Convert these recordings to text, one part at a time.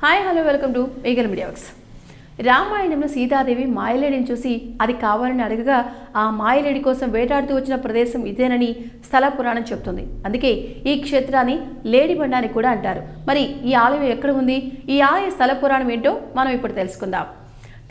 Hi hello welcome to eagle media works. రామాయణంలో సీతాదేవి మాయలేడిని చూసి అది కావాలని అడగగా ఆ మాయలేడి కోసం వేటాడుతూ వచ్చిన ప్రదేశం ఇదేనని స్థల పురాణం చెప్తుంది. అందుకే ఈ క్షేత్రాన్ని లేడిబండ అని కూడా అంటారు. మరి ఈ ఆలయం ఎక్కడ ఉంది? ఈ ఆలయ స్థల పురాణం ఏంటో మనం ఇప్పుడు తెలుసుకుందాం.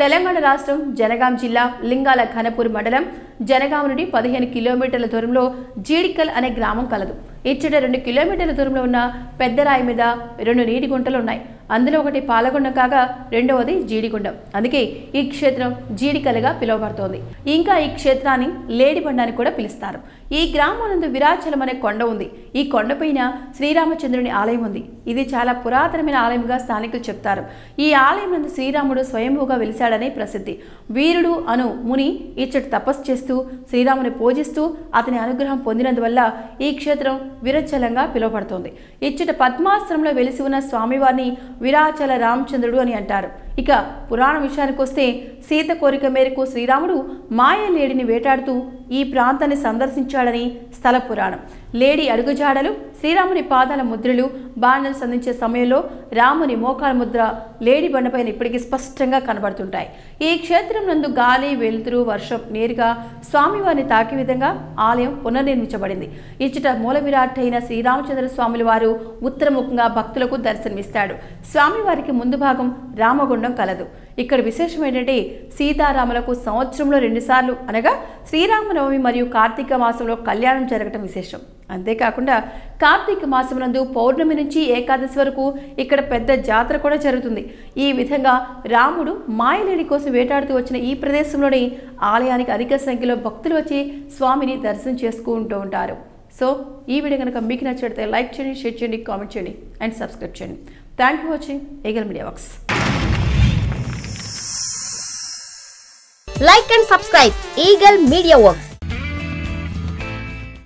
తెలంగాణ రాష్ట్రం జనగాం జిల్లా లింగాల ఘనపూర్ మండలం జనగాం నుండి 15 కిలోమీటర్ల దూరంలో జీడికల్ అనే గ్రామం కలదు. ఇచ్చట 2 కిలోమీటర్ల దూరంలో ఉన్న పెద్దరాయి మీద 2 నీటి గుంటలు ఉన్నాయి. అందులో ఒకటి పాలగుండం కాగా రెండవది జీడిగుండం. అందుకే ఈ క్షేత్రం జీడికలగా పిలువబడుతోంది. ఇంకా ఈ క్షేత్రాన్ని లేడిబండ అని కూడా పిలుస్తారు. ఈ గ్రామం నందు విరాచలం అనే కొండ ఉంది. ఈ కొండపైన శ్రీరామచంద్రుని ఆలయం ఉంది. ఇది చాలా పురాతనమైన ఆలయంగా స్థానికులు చెప్తారు. ఈ ఆలయం నందు శ్రీరాముడు స్వయంభూగా వెలిశాడని ప్రసిద్ధి. వీరుడు అను ముని ఇచ్చట తపస్సు చేస్తూ శ్రీరాముని పూజిస్తూ అతని అనుగ్రహం పొందినందువల్ల ఈ క్షేత్రం విరాచలంగా పిలువబడుతోంది. ఇచ్చట పద్మాశ్రమంలో వెలిసి ఉన్న స్వామివారిని విరాచల రామచంద్రుడు అని అంటారు. ఇక పురాణ విషయానికి వస్తే సీత కోరిక మేరకు శ్రీరాముడు మాయలేడిని వేటాడుతూ ఈ ప్రాంతాన్ని సందర్శించాడని స్థల పురాణం. లేడి అడుగుజాడలు, శ్రీరాముని పాదాల ముద్రలు, బాణాలు సంధించే సమయంలో రాముని మోకాల ముద్ర లేడి బండపైన ఇప్పటికీ స్పష్టంగా కనబడుతుంటాయి. ఈ క్షేత్రం నందు గాలి, వెలుతురు, వర్షం నేరుగా స్వామివారిని తాకే విధంగా ఆలయం పునర్నిర్మించబడింది. ఇచ్చట మూల విరాట్ అయిన శ్రీరామచంద్ర స్వాముల వారు ఉత్తరముఖంగా భక్తులకు దర్శనమిస్తాడు. స్వామివారికి ముందు భాగం రామగుండం కలదు. ఇక్కడ విశేషం ఏంటంటే సీతారాములకు సంవత్సరంలో 2 సార్లు అనగా శ్రీరామనవమి మరియు కార్తీక మాసంలో కళ్యాణం జరగటం విశేషం. అంతేకాకుండా కార్తీక మాసం నందు పౌర్ణమి నుంచి ఏకాదశి వరకు ఇక్కడ పెద్ద జాతర కూడా జరుగుతుంది. ఈ విధంగా రాముడు మాయలేడి కోసం వేటాడుతూ వచ్చిన ఈ ప్రదేశంలోని ఆలయానికి అధిక సంఖ్యలో భక్తులు వచ్చి స్వామిని దర్శనం చేసుకుంటూ ఉంటారు. సో ఈ వీడియో కనుక మీకు నచ్చితే లైక్ చేయండి, షేర్ చేయండి, కామెంట్ చేయండి అండ్ సబ్స్క్రైబ్ చేయండి. Thank you watching eagle media works. Like and subscribe Eagle Media Works.